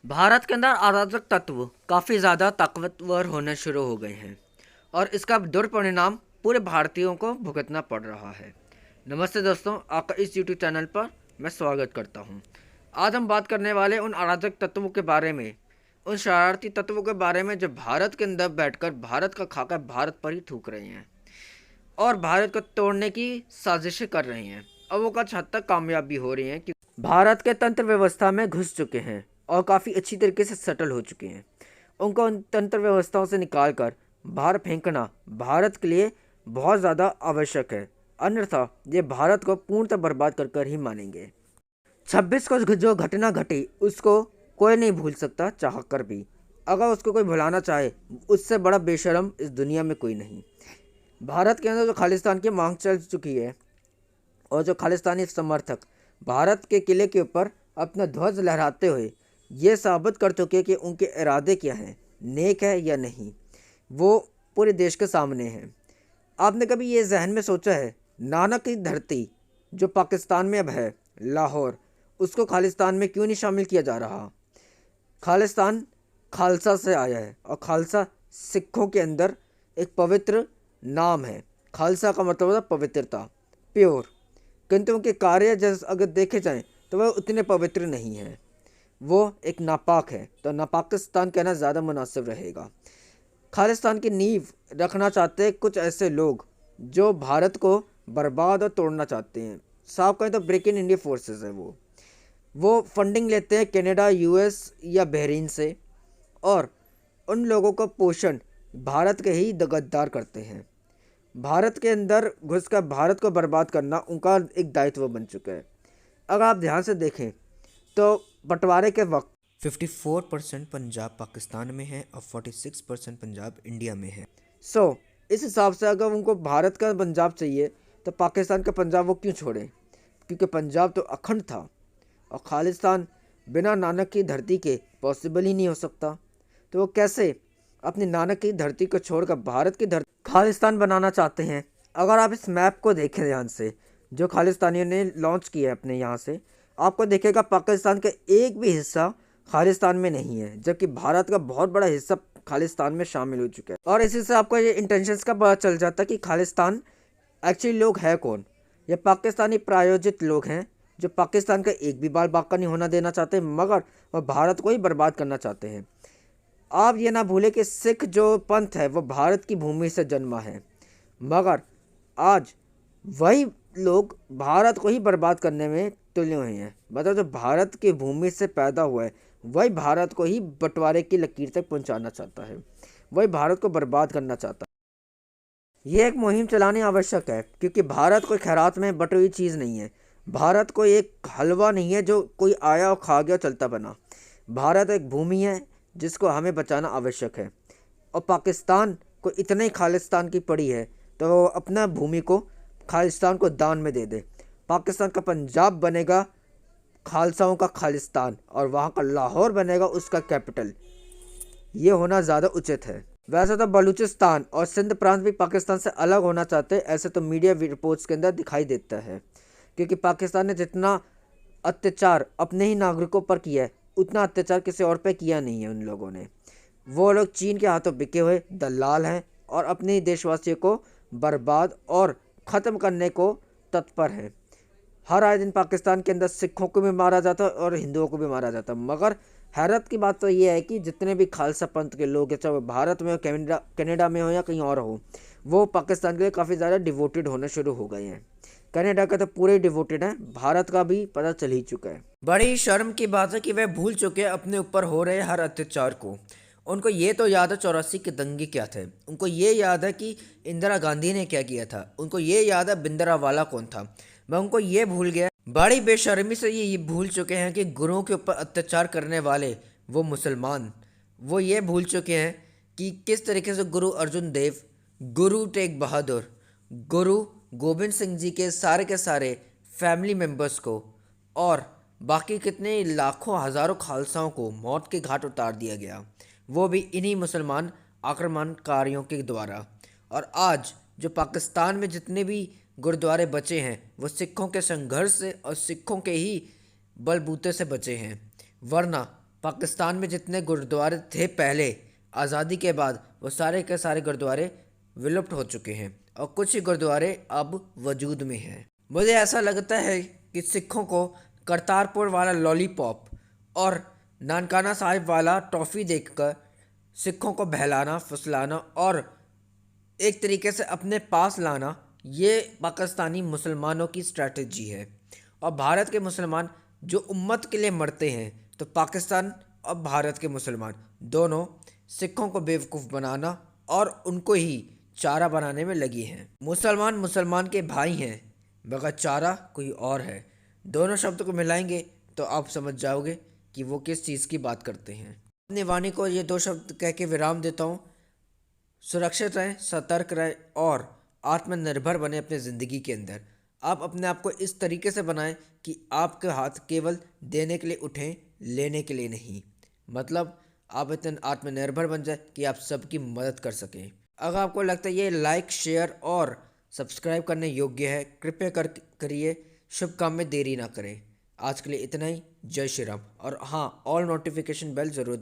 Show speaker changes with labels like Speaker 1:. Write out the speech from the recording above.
Speaker 1: भारत के अंदर अराजक तत्व काफ़ी ज़्यादा ताकतवर होने शुरू हो गए हैं और इसका दुष्परिणाम पूरे भारतीयों को भुगतना पड़ रहा है। नमस्ते दोस्तों, आपका इस यूट्यूब चैनल पर मैं स्वागत करता हूं। आज हम बात करने वाले उन अराजक तत्वों के बारे में, उन शरारती तत्वों के बारे में जो भारत के अंदर बैठकर भारत का खाकर भारत पर ही थूक रहे हैं और भारत को तोड़ने की साजिशें कर रहे हैं और वो कुछ हद तक कामयाब भी हो रही हैं कि भारत के तंत्र व्यवस्था में घुस चुके हैं और काफ़ी अच्छी तरीके से सेटल हो चुके हैं। उनको उन तंत्र व्यवस्थाओं से निकाल कर बाहर फेंकना भारत के लिए बहुत ज़्यादा आवश्यक है, अन्यथा ये भारत को पूर्णतः बर्बाद कर कर ही मानेंगे। 26 को जो घटना घटी उसको कोई नहीं भूल सकता चाह कर भी। अगर उसको कोई भुलाना चाहे, उससे बड़ा बेशरम इस दुनिया में कोई नहीं। भारत के अंदर जो खालिस्तान की मांग चल चुकी है और जो खालिस्तानी समर्थक भारत के किले के ऊपर अपना ध्वज लहराते हुए ये साबित कर चुके हैं कि उनके इरादे क्या हैं, नेक है या नहीं, वो पूरे देश के सामने हैं। आपने कभी ये जहन में सोचा है, नानक की धरती जो पाकिस्तान में अब है, लाहौर, उसको खालिस्तान में क्यों नहीं शामिल किया जा रहा? खालिस्तान खालसा से आया है और खालसा सिखों के अंदर एक पवित्र नाम है। खालसा का मतलब होता है पवित्रता, प्योर, किंतु उनके कार्य जैसे अगर देखे जाएं तो वह उतने पवित्र नहीं हैं, वो एक नापाक है। तो नापाकिस्तान कहना ज़्यादा मुनासिब रहेगा। खालिस्तान की नींव रखना चाहते हैं कुछ ऐसे लोग जो भारत को बर्बाद और तोड़ना चाहते हैं। साफ कहें तो ब्रेक इन इंडिया फोर्सेस है। वो फंडिंग लेते हैं कनाडा, यूएस या बहरीन से और उन लोगों का पोषण भारत के ही गद्दार करते हैं। भारत के अंदर घुसकर भारत को बर्बाद करना उनका एक दायित्व बन चुका है। अगर आप ध्यान से देखें तो बंटवारे के वक्त 54% पंजाब पाकिस्तान में है और 46% पंजाब इंडिया में है। इस हिसाब से अगर उनको भारत का पंजाब चाहिए तो पाकिस्तान का पंजाब वो क्यों छोड़े? क्योंकि पंजाब तो अखंड था और खालिस्तान बिना नानक की धरती के पॉसिबल ही नहीं हो सकता। तो वो कैसे अपनी नानक की धरती को छोड़कर भारत की धरती खालिस्तान बनाना चाहते हैं? अगर आप इस मैप को देखें ध्यान से, जो खालिस्तानियों ने लॉन्च किया है अपने यहाँ से, आपको देखेगा पाकिस्तान का एक भी हिस्सा खालिस्तान में नहीं है, जबकि भारत का बहुत बड़ा हिस्सा खालिस्तान में शामिल हो चुका है। और इसी से आपको ये इंटेंशंस का पता चल जाता है कि खालिस्तान एक्चुअली लोग है कौन। ये पाकिस्तानी प्रायोजित लोग हैं जो पाकिस्तान का एक भी बाल बाका नहीं होना देना चाहते, मगर वह भारत को ही बर्बाद करना चाहते हैं। आप ये ना भूलें कि सिख जो पंथ है वो भारत की भूमि से जन्मा है, मगर आज वही लोग भारत को ही बर्बाद करने में तुले हुए हैं। मतलब जो भारत की भूमि से पैदा हुआ है वही भारत को ही बंटवारे की लकीर तक पहुंचाना चाहता है, वही भारत को बर्बाद करना चाहता है। ये एक मुहिम चलानी आवश्यक है, क्योंकि भारत कोई खैरात में बटी हुई चीज़ नहीं है। भारत कोई एक हलवा नहीं है जो कोई आया और खा गया चलता बना। भारत एक भूमि है जिसको हमें बचाना आवश्यक है। और पाकिस्तान को इतने ही खालिस्तान की पड़ी है तो वो अपना भूमि को खालिस्तान को दान में दे दे। पाकिस्तान का पंजाब बनेगा खालसाओं का खालिस्तान और वहाँ का लाहौर बनेगा उसका कैपिटल। ये होना ज़्यादा उचित है। वैसे तो बलूचिस्तान और सिंध प्रांत भी पाकिस्तान से अलग होना चाहते हैं, ऐसे तो मीडिया रिपोर्ट्स के अंदर दिखाई देता है, क्योंकि पाकिस्तान ने जितना अत्याचार अपने ही नागरिकों पर किया है उतना अत्याचार किसी और पे किया नहीं है उन लोगों ने। वो लोग चीन के हाथों बिके हुए दलाल हैं और अपने देशवासियों को बर्बाद और ख़त्म करने को तत्पर हैं। हर आए दिन पाकिस्तान के अंदर सिखों को भी मारा जाता है और हिंदुओं को भी मारा जाता है, मगर हैरत की बात तो ये है कि जितने भी खालसा पंथ के लोग हैं, चाहे वो भारत में हो, कनाडा में हो या कहीं और हो, वो पाकिस्तान के लिए काफ़ी ज़्यादा डिवोटेड होने शुरू हो गए हैं। कनाडा का तो पूरे डिवोटेड है, भारत का भी पता चल ही चुका है। बड़ी शर्म की बात है कि वह भूल चुके हैं अपने ऊपर हो रहे हर अत्याचार को। उनको ये तो याद है 84 के दंगे क्या थे, उनको ये याद है कि इंदिरा गांधी ने क्या किया था, उनको ये याद है भिंडरावाला कौन था, मैं उनको ये भूल गया। बड़ी बेशर्मी से ये भूल चुके हैं कि गुरुओं के ऊपर अत्याचार करने वाले वो मुसलमान, वो ये भूल चुके हैं कि किस तरीके से गुरु अर्जुन देव, गुरु तेग बहादुर, गुरु गोविंद सिंह जी के सारे फैमिली मेम्बर्स को और बाकी कितने लाखों हज़ारों खालसाओं को मौत के घाट उतार दिया गया, वो भी इन्हीं मुसलमान आक्रमणकारियों के द्वारा। और आज जो पाकिस्तान में जितने भी गुरुद्वारे बचे हैं वो सिखों के संघर्ष से और सिखों के ही बलबूते से बचे हैं, वरना पाकिस्तान में जितने गुरुद्वारे थे पहले आज़ादी के बाद, वो सारे के सारे गुरुद्वारे विलुप्त हो चुके हैं और कुछ ही गुरुद्वारे अब वजूद में हैं। मुझे ऐसा लगता है कि सिखों को करतारपुर वाला लॉलीपॉप और नानकाना साहिब वाला टॉफ़ी देखकर सिखों को बहलाना, फुसलाना और एक तरीके से अपने पास लाना, ये पाकिस्तानी मुसलमानों की स्ट्रैटेजी है। और भारत के मुसलमान जो उम्मत के लिए मरते हैं, तो पाकिस्तान और भारत के मुसलमान दोनों सिखों को बेवकूफ़ बनाना और उनको ही चारा बनाने में लगी हैं। मुसलमान मुसलमान के भाई हैं, मगर चारा कोई और है। दोनों शब्द को मिलाएंगे तो आप समझ जाओगे कि वो किस चीज़ की बात करते हैं। अपनी वाणी को ये दो शब्द कह के विराम देता हूँ। सुरक्षित रहें, सतर्क रहें और आत्मनिर्भर बने अपने ज़िंदगी के अंदर। आप अपने आप को इस तरीके से बनाएं कि आपके हाथ केवल देने के लिए उठें, लेने के लिए नहीं। मतलब आप इतने आत्मनिर्भर बन जाए कि आप सबकी मदद कर सकें। अगर आपको लगता है ये लाइक, शेयर और सब्सक्राइब करने योग्य है, कृपया करिए। शुभ काम में देरी ना करें। आज के लिए इतना ही। जय श्री राम। और हाँ, ऑल नोटिफिकेशन बेल ज़रूर